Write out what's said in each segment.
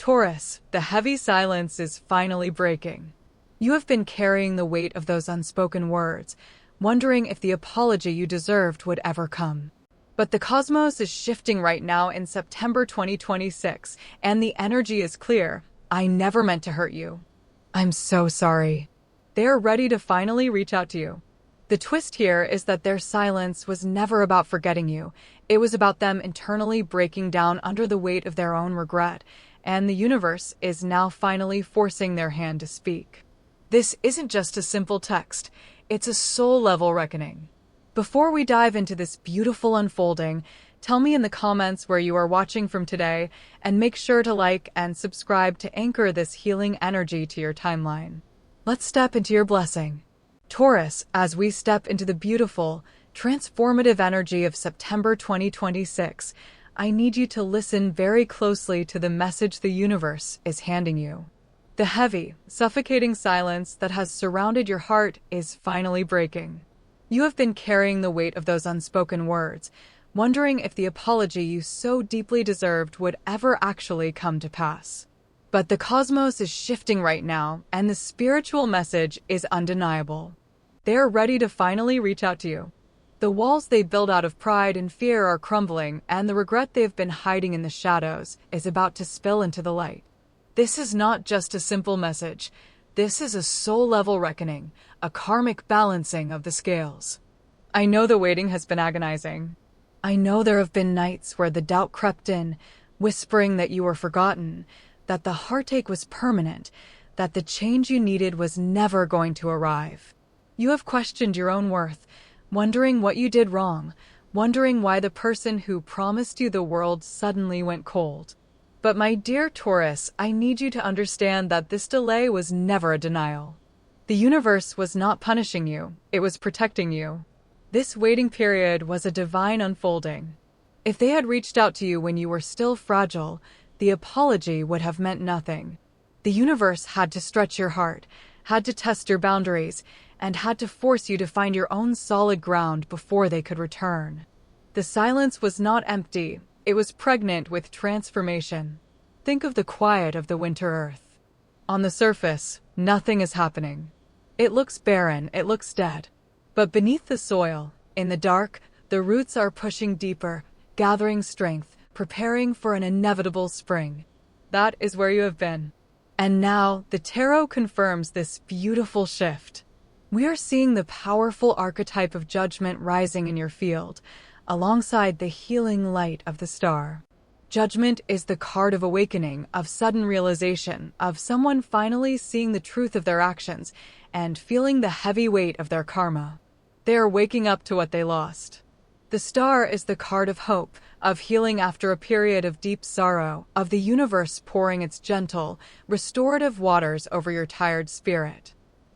Taurus, the heavy silence is finally breaking. You have been carrying the weight of those unspoken words, wondering if the apology you deserved would ever come. But the cosmos is shifting right now in September 2026, and the energy is clear. I never meant to hurt you. I'm so sorry. They are ready to finally reach out to you. The twist here is that their silence was never about forgetting you. It was about them internally breaking down under the weight of their own regret, and the universe is now finally forcing their hand to speak. This isn't just a simple text, it's a soul-level reckoning. Before we dive into this beautiful unfolding, tell me in the comments where you are watching from today, and make sure to like and subscribe to anchor this healing energy to your timeline. Let's step into your blessing. Taurus, as we step into the beautiful, transformative energy of September 2026, I need you to listen very closely to the message the universe is handing you. The heavy, suffocating silence that has surrounded your heart is finally breaking. You have been carrying the weight of those unspoken words, wondering if the apology you so deeply deserved would ever actually come to pass. But the cosmos is shifting right now, and the spiritual message is undeniable. They are ready to finally reach out to you. The walls they built out of pride and fear are crumbling, and the regret they've been hiding in the shadows is about to spill into the light. This is not just a simple message. This is a soul-level reckoning, a karmic balancing of the scales. I know the waiting has been agonizing. I know there have been nights where the doubt crept in, whispering that you were forgotten, that the heartache was permanent, that the change you needed was never going to arrive. You have questioned your own worth, wondering what you did wrong, wondering why the person who promised you the world suddenly went cold. But my dear Taurus, I need you to understand that this delay was never a denial. The universe was not punishing you, it was protecting you. This waiting period was a divine unfolding. If they had reached out to you when you were still fragile, the apology would have meant nothing. The universe had to stretch your heart, had to test your boundaries, and had to force you to find your own solid ground before they could return. The silence was not empty, it was pregnant with transformation. Think of the quiet of the winter earth. On the surface, nothing is happening. It looks barren, it looks dead. But beneath the soil, in the dark, the roots are pushing deeper, gathering strength, preparing for an inevitable spring. That is where you have been. And now, the tarot confirms this beautiful shift. We are seeing the powerful archetype of judgment rising in your field, alongside the healing light of the star. Judgment is the card of awakening, of sudden realization, of someone finally seeing the truth of their actions and feeling the heavy weight of their karma. They are waking up to what they lost. The star is the card of hope, of healing after a period of deep sorrow, of the universe pouring its gentle, restorative waters over your tired spirit.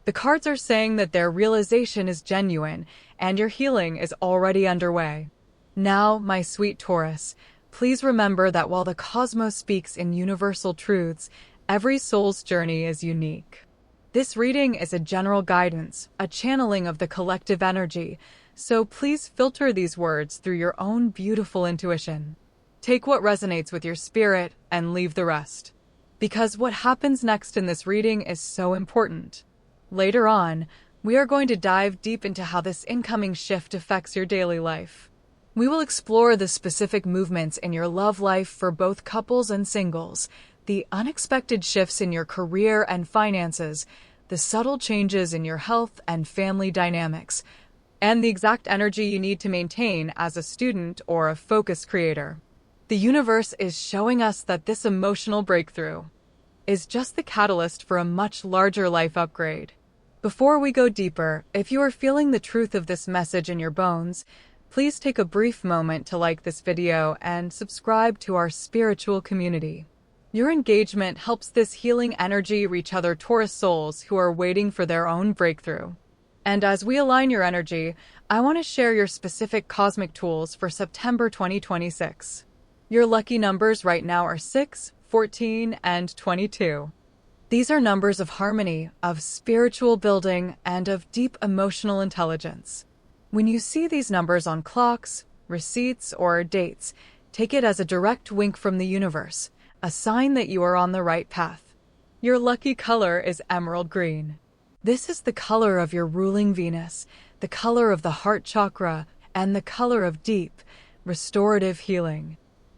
The cards are saying that their realization is genuine and your healing is already underway. Now, my sweet Taurus, please remember that while the cosmos speaks in universal truths, every soul's journey is unique. This reading is a general guidance, a channeling of the collective energy, so please filter these words through your own beautiful intuition. Take what resonates with your spirit and leave the rest. Because what happens next in this reading is so important. Later on, we are going to dive deep into how this incoming shift affects your daily life. We will explore the specific movements in your love life for both couples and singles, the unexpected shifts in your career and finances, the subtle changes in your health and family dynamics, and the exact energy you need to maintain as a student or a focused creator. The universe is showing us that this emotional breakthrough is just the catalyst for a much larger life upgrade. Before we go deeper, if you are feeling the truth of this message in your bones, please take a brief moment to like this video and subscribe to our spiritual community. Your engagement helps this healing energy reach other Taurus souls who are waiting for their own breakthrough. And as we align your energy, I want to share your specific cosmic tools for September 2026. Your lucky numbers right now are 6, 14, and 22. These are numbers of harmony, of spiritual building, and of deep emotional intelligence. When you see these numbers on clocks, receipts, or dates, take it as a direct wink from the universe, a sign that you are on the right path. Your lucky color is emerald green. This is the color of your ruling Venus, the color of the heart chakra, and the color of deep, restorative healing.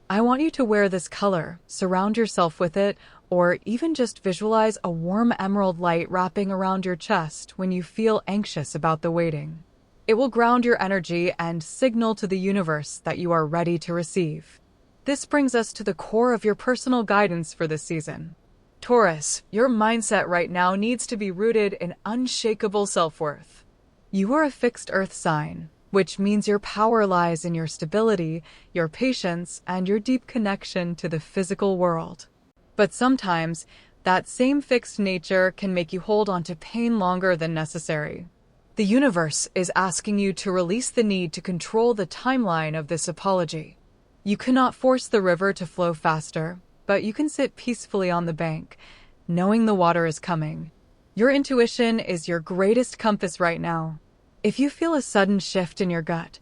I want you to wear this color, surround yourself with it, or even just visualize a warm emerald light wrapping around your chest when you feel anxious about the waiting. It will ground your energy and signal to the universe that you are ready to receive. This brings us to the core of your personal guidance for this season. Taurus, your mindset right now needs to be rooted in unshakable self-worth. You are a fixed earth sign, which means your power lies in your stability, your patience, and your deep connection to the physical world. But sometimes, that same fixed nature can make you hold on to pain longer than necessary. The universe is asking you to release the need to control the timeline of this apology. You cannot force the river to flow faster, but you can sit peacefully on the bank, knowing the water is coming. Your intuition is your greatest compass right now. If you feel a sudden shift in your gut,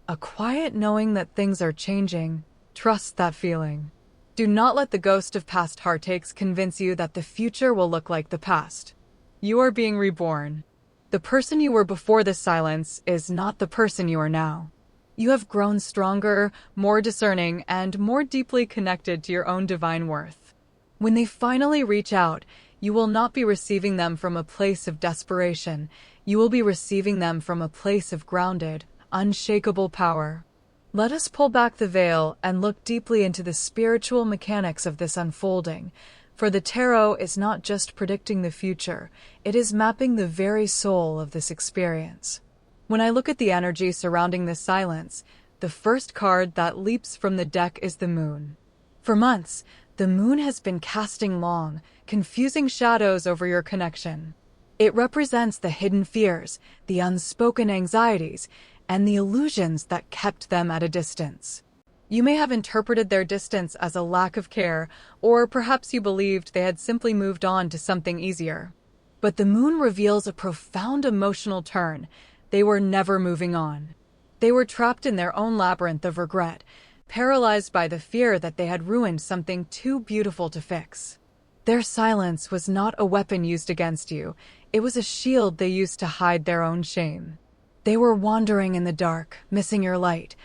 a quiet knowing that things are changing, trust that feeling. Do not let the ghost of past heartaches convince you that the future will look like the past. You are being reborn. The person you were before this silence is not the person you are now. You have grown stronger, more discerning, and more deeply connected to your own divine worth. When they finally reach out, you will not be receiving them from a place of desperation. You will be receiving them from a place of grounded, unshakable power. Let us pull back the veil and look deeply into the spiritual mechanics of this unfolding. For the tarot is not just predicting the future, it is mapping the very soul of this experience. When I look at the energy surrounding this silence, the first card that leaps from the deck is the moon. For months, the moon has been casting long, confusing shadows over your connection. It represents the hidden fears, the unspoken anxieties, and the illusions that kept them at a distance. You may have interpreted their distance as a lack of care, or perhaps you believed they had simply moved on to something easier. But the moon reveals a profound emotional turn. They were never moving on. They were trapped in their own labyrinth of regret, paralyzed by the fear that they had ruined something too beautiful to fix. Their silence was not a weapon used against you. It was a shield they used to hide their own shame. They were wandering in the dark, missing your light,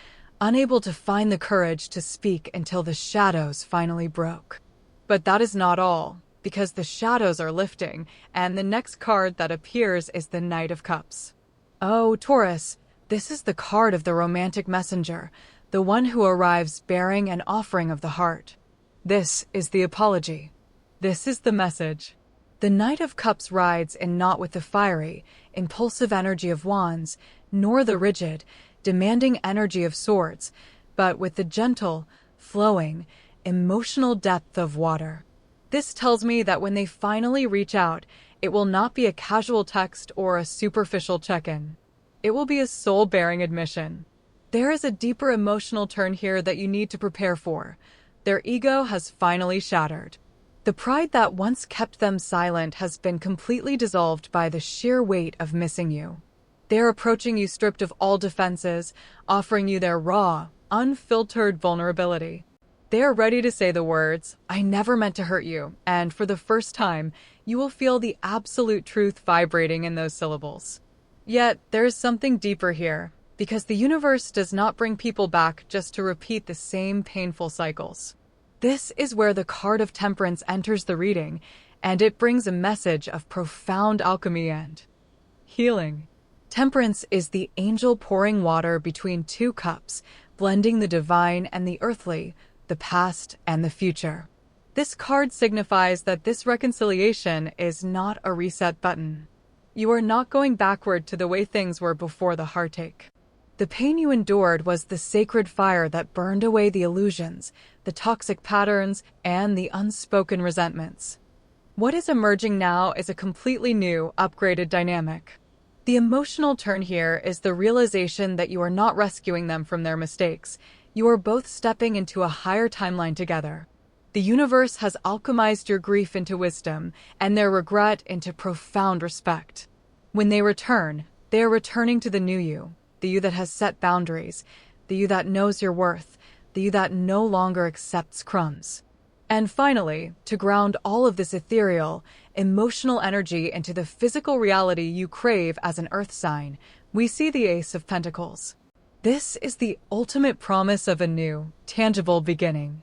unable to find the courage to speak until the shadows finally broke. But that is not all, because the shadows are lifting, and the next card that appears is the Knight of Cups. Oh, Taurus, this is the card of the romantic messenger, the one who arrives bearing an offering of the heart. This is the apology. This is the message. The Knight of Cups rides in not with the fiery, impulsive energy of wands, nor the rigid, demanding energy of swords, but with the gentle, flowing, emotional depth of water. This tells me that when they finally reach out, it will not be a casual text or a superficial check-in. It will be a soul-bearing admission. There is a deeper emotional turn here that you need to prepare for. Their ego has finally shattered. The pride that once kept them silent has been completely dissolved by the sheer weight of missing you. They are approaching you stripped of all defenses, offering you their raw, unfiltered vulnerability. They are ready to say the words, "I never meant to hurt you," and for the first time, you will feel the absolute truth vibrating in those syllables. Yet, there is something deeper here, because the universe does not bring people back just to repeat the same painful cycles. This is where the card of Temperance enters the reading, and it brings a message of profound alchemy and healing. Temperance is the angel pouring water between two cups, blending the divine and the earthly, the past and the future. This card signifies that this reconciliation is not a reset button. You are not going backward to the way things were before the heartache. The pain you endured was the sacred fire that burned away the illusions, the toxic patterns, and the unspoken resentments. What is emerging now is a completely new, upgraded dynamic. The emotional turn here is the realization that you are not rescuing them from their mistakes. You are both stepping into a higher timeline together. The universe has alchemized your grief into wisdom, and their regret into profound respect. When they return, they are returning to the new you, the you that has set boundaries, the you that knows your worth, the you that no longer accepts crumbs. And finally, to ground all of this ethereal, emotional energy into the physical reality you crave as an earth sign, we see the Ace of Pentacles. This is the ultimate promise of a new, tangible beginning.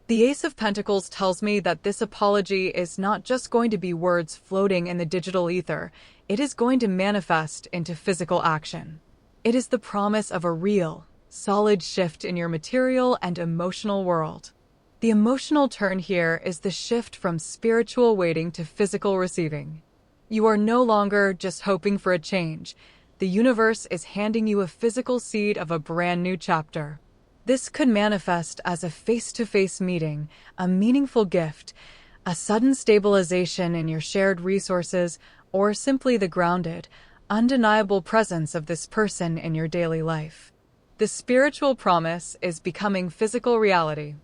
The Ace of Pentacles tells me that this apology is not just going to be words floating in the digital ether, it is going to manifest into physical action. It is the promise of a real, solid shift in your material and emotional world. The emotional turn here is the shift from spiritual waiting to physical receiving. You are no longer just hoping for a change. The universe is handing you a physical seed of a brand new chapter. This could manifest as a face-to-face meeting, a meaningful gift, a sudden stabilization in your shared resources, or simply the grounded, undeniable presence of this person in your daily life. The spiritual promise is becoming physical reality.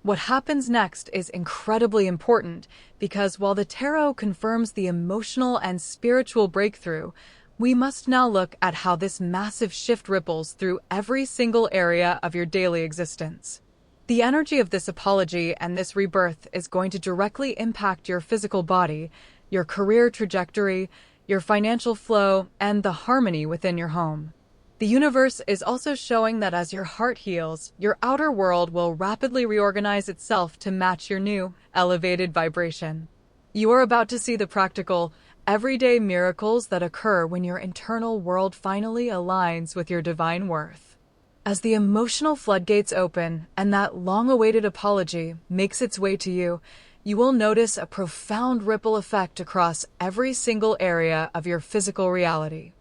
What happens next is incredibly important because while the tarot confirms the emotional and spiritual breakthrough, we must now look at how this massive shift ripples through every single area of your daily existence. The energy of this apology and this rebirth is going to directly impact your physical body, your career trajectory, your financial flow, and the harmony within your home. The universe is also showing that as your heart heals, your outer world will rapidly reorganize itself to match your new, elevated vibration. You are about to see the practical, everyday miracles that occur when your internal world finally aligns with your divine worth. As the emotional floodgates open and that long-awaited apology makes its way to you, you will notice a profound ripple effect across every single area of your physical reality.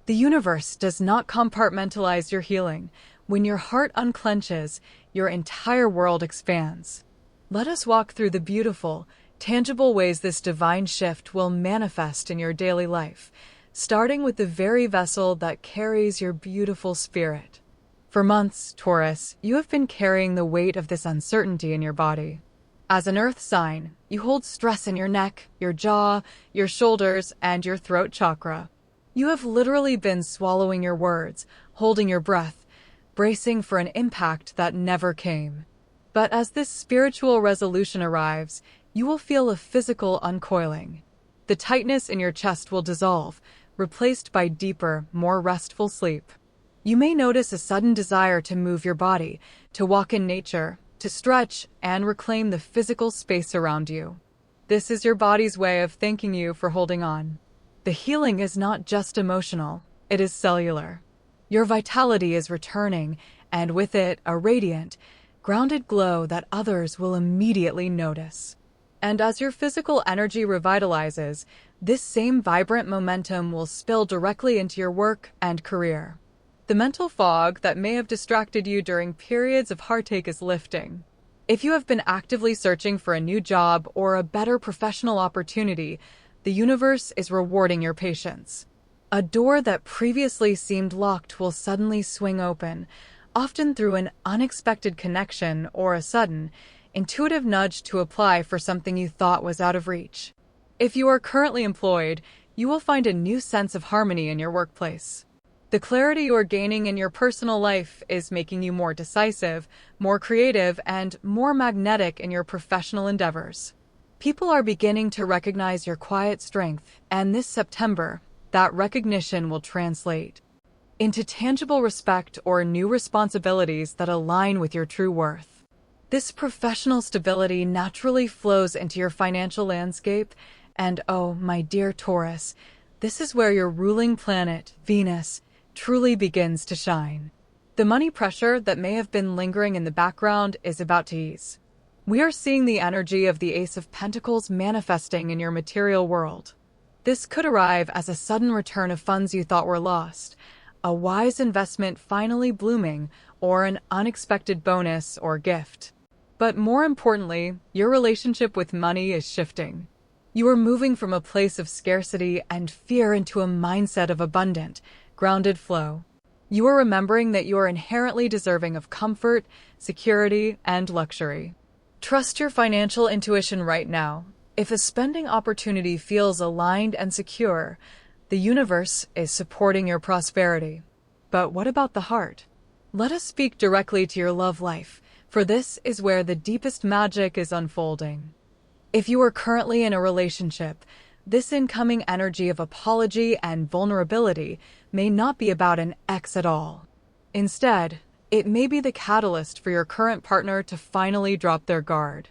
The universe does not compartmentalize your healing. When your heart unclenches, your entire world expands. Let us walk through the beautiful, tangible ways this divine shift will manifest in your daily life, starting with the very vessel that carries your beautiful spirit. For months, Taurus, you have been carrying the weight of this uncertainty in your body. As an earth sign, you hold stress in your neck, your jaw, your shoulders, and your throat chakra. You have literally been swallowing your words, holding your breath, bracing for an impact that never came. But as this spiritual resolution arrives, you will feel a physical uncoiling. The tightness in your chest will dissolve, replaced by deeper, more restful sleep. You may notice a sudden desire to move your body, to walk in nature, to stretch, and reclaim the physical space around you. This is your body's way of thanking you for holding on. The healing is not just emotional, it is cellular. Your vitality is returning, and with it, a radiant, grounded glow that others will immediately notice. And as your physical energy revitalizes, this same vibrant momentum will spill directly into your work and career. The mental fog that may have distracted you during periods of heartache is lifting. If you have been actively searching for a new job or a better professional opportunity, the universe is rewarding your patience. A door that previously seemed locked will suddenly swing open, often through an unexpected connection or a sudden, intuitive nudge to apply for something you thought was out of reach. If you are currently employed, you will find a new sense of harmony in your workplace. The clarity you are gaining in your personal life is making you more decisive, more creative, and more magnetic in your professional endeavors. People are beginning to recognize your quiet strength, and this September, that recognition will translate into tangible respect or new responsibilities that align with your true worth. This professional stability naturally flows into your financial landscape, and oh, my dear Taurus, this is where your ruling planet, Venus, truly begins to shine. The money pressure that may have been lingering in the background is about to ease. We are seeing the energy of the Ace of Pentacles manifesting in your material world. This could arrive as a sudden return of funds you thought were lost, a wise investment finally blooming, or an unexpected bonus or gift. But more importantly, your relationship with money is shifting. You are moving from a place of scarcity and fear into a mindset of abundant, grounded flow. You are remembering that you are inherently deserving of comfort, security, and luxury. Trust your financial intuition right now. If a spending opportunity feels aligned and secure, the universe is supporting your prosperity. But what about the heart? Let us speak directly to your love life, for this is where the deepest magic is unfolding. If you are currently in a relationship, this incoming energy of apology and vulnerability may not be about an ex at all. Instead, it may be the catalyst for your current partner to finally drop their guard.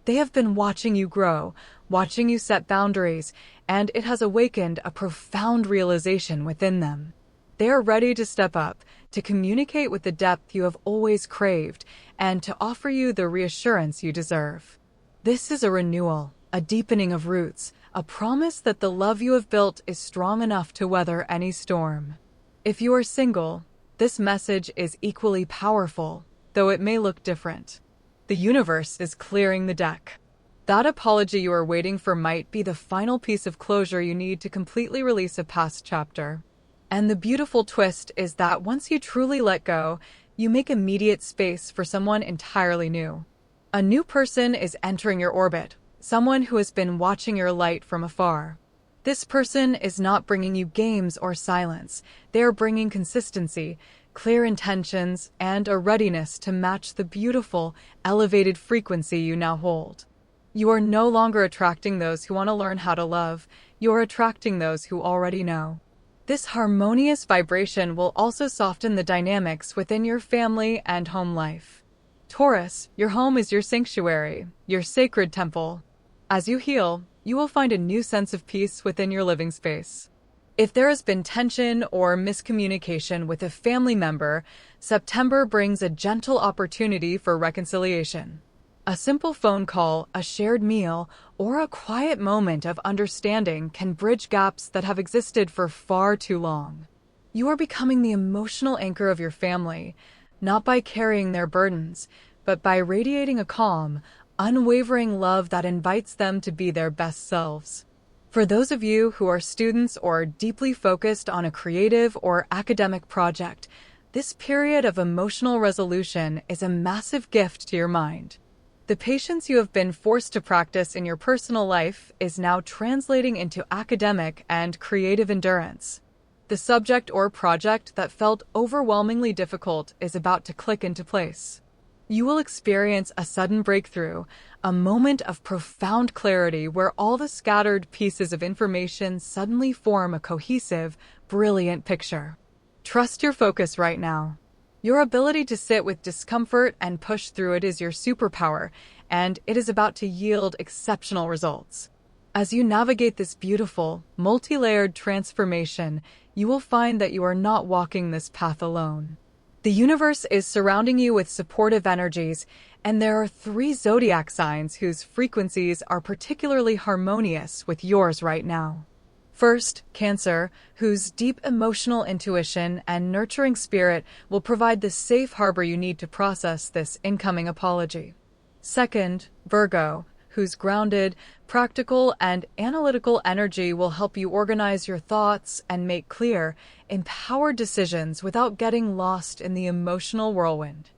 They have been watching you grow, watching you set boundaries, and it has awakened a profound realization within them. They are ready to step up, to communicate with the depth you have always craved, and to offer you the reassurance you deserve. This is a renewal, a deepening of roots, a promise that the love you have built is strong enough to weather any storm. If you are single, this message is equally powerful, though it may look different. The universe is clearing the deck. That apology you are waiting for might be the final piece of closure you need to completely release a past chapter. And the beautiful twist is that once you truly let go, you make immediate space for someone entirely new. A new person is entering your orbit, someone who has been watching your light from afar. This person is not bringing you games or silence. They are bringing consistency, clear intentions, and a readiness to match the beautiful, elevated frequency you now hold. You are no longer attracting those who want to learn how to love. You are attracting those who already know. This harmonious vibration will also soften the dynamics within your family and home life. Taurus, your home is your sanctuary, your sacred temple. As you heal, you will find a new sense of peace within your living space. If there has been tension or miscommunication with a family member, September brings a gentle opportunity for reconciliation. A simple phone call, a shared meal, or a quiet moment of understanding can bridge gaps that have existed for far too long. You are becoming the emotional anchor of your family, not by carrying their burdens, but by radiating a calm, unwavering love that invites them to be their best selves. For those of you who are students or deeply focused on a creative or academic project, this period of emotional resolution is a massive gift to your mind. The patience you have been forced to practice in your personal life is now translating into academic and creative endurance. The subject or project that felt overwhelmingly difficult is about to click into place. You will experience a sudden breakthrough, a moment of profound clarity where all the scattered pieces of information suddenly form a cohesive, brilliant picture. Trust your focus right now. Your ability to sit with discomfort and push through it is your superpower, and it is about to yield exceptional results. As you navigate this beautiful, multi-layered transformation, you will find that you are not walking this path alone. The universe is surrounding you with supportive energies, and there are 3 zodiac signs whose frequencies are particularly harmonious with yours right now. First, Cancer, whose deep emotional intuition and nurturing spirit will provide the safe harbor you need to process this incoming apology. Second, Virgo, whose grounded, practical, and analytical energy will help you organize your thoughts and make clear, empowered decisions without getting lost in the emotional whirlwind.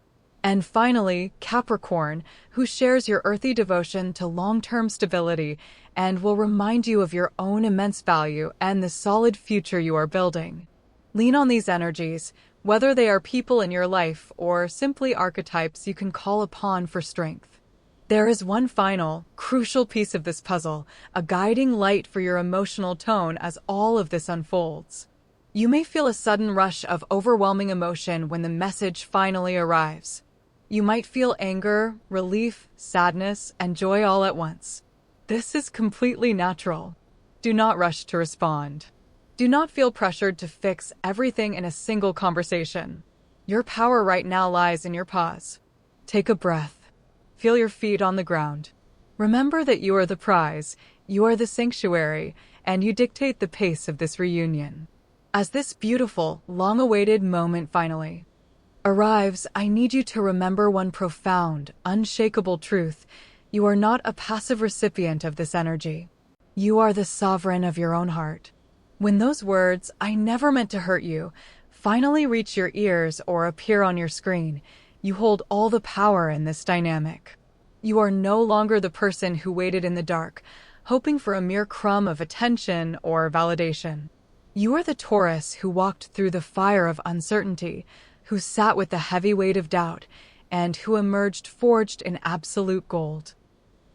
And finally, Capricorn, who shares your earthy devotion to long-term stability and will remind you of your own immense value and the solid future you are building. Lean on these energies, whether they are people in your life or simply archetypes you can call upon for strength. There is one final, crucial piece of this puzzle, a guiding light for your emotional tone as all of this unfolds. You may feel a sudden rush of overwhelming emotion when the message finally arrives. You might feel anger, relief, sadness, and joy all at once. This is completely natural. Do not rush to respond. Do not feel pressured to fix everything in a single conversation. Your power right now lies in your pause. Take a breath. Feel your feet on the ground. Remember that you are the prize, you are the sanctuary, and you dictate the pace of this reunion. As this beautiful, long-awaited moment finally arrives, I need you to remember one profound, unshakable truth. You are not a passive recipient of this energy. You are the sovereign of your own heart. When those words, "I never meant to hurt you," finally reach your ears or appear on your screen, you hold all the power in this dynamic. You are no longer the person who waited in the dark, hoping for a mere crumb of attention or validation. You are the Taurus who walked through the fire of uncertainty, who sat with the heavy weight of doubt, and who emerged forged in absolute gold.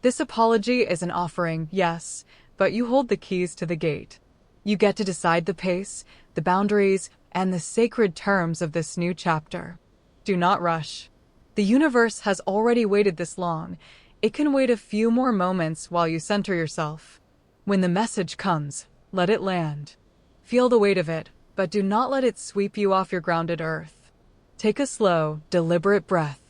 This apology is an offering, yes, but you hold the keys to the gate. You get to decide the pace, the boundaries, and the sacred terms of this new chapter. Do not rush. The universe has already waited this long. It can wait a few more moments while you center yourself. When the message comes, let it land. Feel the weight of it, but do not let it sweep you off your grounded earth. Take a slow, deliberate breath.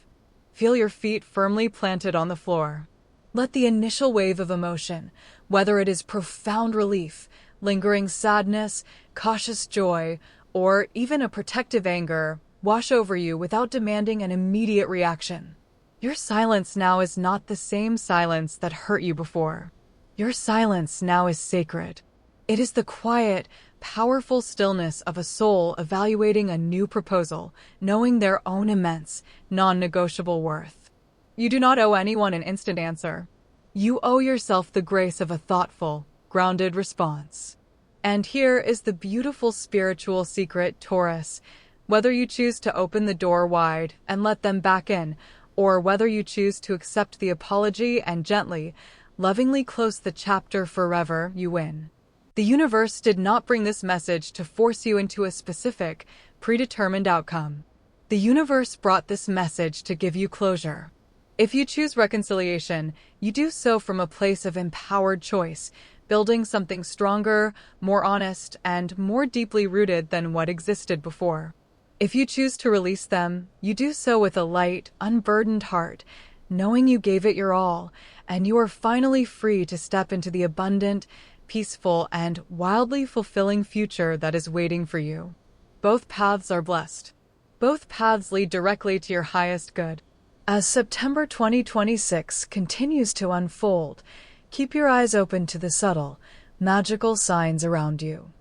Feel your feet firmly planted on the floor. Let the initial wave of emotion, whether it is profound relief, lingering sadness, cautious joy, or even a protective anger, wash over you without demanding an immediate reaction. Your silence now is not the same silence that hurt you before. Your silence now is sacred. It is the quiet, powerful stillness of a soul evaluating a new proposal, knowing their own immense, non-negotiable worth. You do not owe anyone an instant answer. You owe yourself the grace of a thoughtful, grounded response. And here is the beautiful spiritual secret, Taurus. Whether you choose to open the door wide and let them back in, or whether you choose to accept the apology and gently, lovingly close the chapter forever, you win. The universe did not bring this message to force you into a specific, predetermined outcome. The universe brought this message to give you closure. If you choose reconciliation, you do so from a place of empowered choice, building something stronger, more honest, and more deeply rooted than what existed before. If you choose to release them, you do so with a light, unburdened heart, knowing you gave it your all, and you are finally free to step into the abundant, peaceful, and wildly fulfilling future that is waiting for you. Both paths are blessed. Both paths lead directly to your highest good. As September 2026 continues to unfold, keep your eyes open to the subtle, magical signs around you.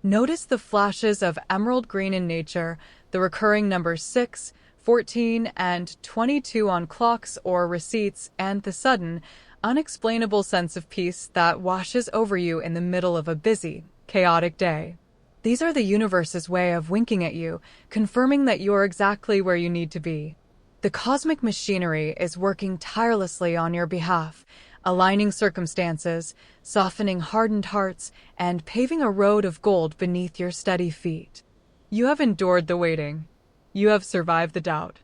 Notice the flashes of emerald green in nature, the recurring numbers 6, 14, and 22 on clocks or receipts, and the sudden, unexplainable sense of peace that washes over you in the middle of a busy, chaotic day. These are the universe's way of winking at you, confirming that you're exactly where you need to be. The cosmic machinery is working tirelessly on your behalf, aligning circumstances, softening hardened hearts, and paving a road of gold beneath your steady feet. You have endured the waiting. You have survived the doubt.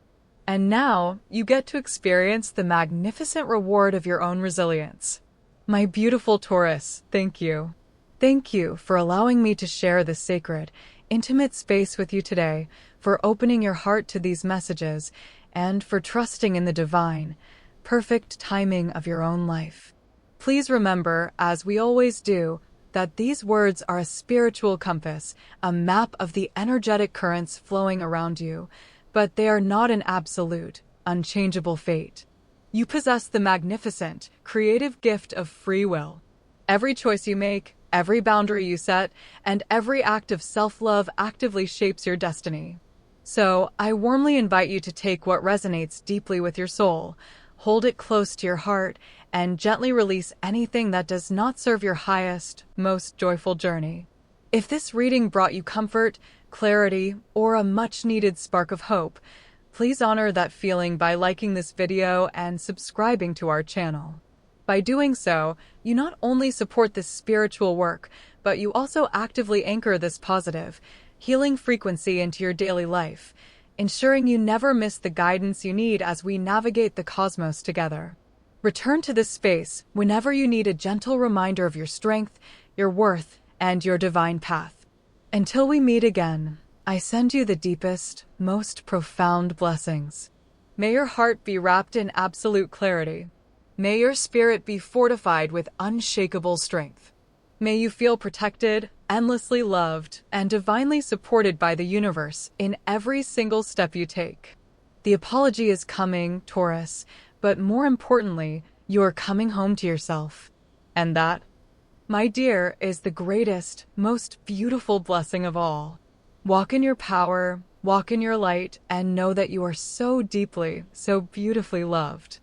And now you get to experience the magnificent reward of your own resilience. My beautiful Taurus, thank you. Thank you for allowing me to share this sacred, intimate space with you today, for opening your heart to these messages, and for trusting in the divine, perfect timing of your own life. Please remember, as we always do, that these words are a spiritual compass, a map of the energetic currents flowing around you, but they are not an absolute, unchangeable fate. You possess the magnificent, creative gift of free will. Every choice you make, every boundary you set, and every act of self-love actively shapes your destiny. So, I warmly invite you to take what resonates deeply with your soul, hold it close to your heart, and gently release anything that does not serve your highest, most joyful journey. If this reading brought you comfort, clarity, or a much-needed spark of hope, please honor that feeling by liking this video and subscribing to our channel. By doing so, you not only support this spiritual work, but you also actively anchor this positive, healing frequency into your daily life, ensuring you never miss the guidance you need as we navigate the cosmos together. Return to this space whenever you need a gentle reminder of your strength, your worth, and your divine path. Until we meet again, I send you the deepest, most profound blessings. May your heart be wrapped in absolute clarity. May your spirit be fortified with unshakable strength. May you feel protected, endlessly loved, and divinely supported by the universe in every single step you take. The apology is coming, Taurus, but more importantly, you are coming home to yourself. And that, my dear, is the greatest, most beautiful blessing of all. Walk in your power, walk in your light, and know that you are so deeply, so beautifully loved.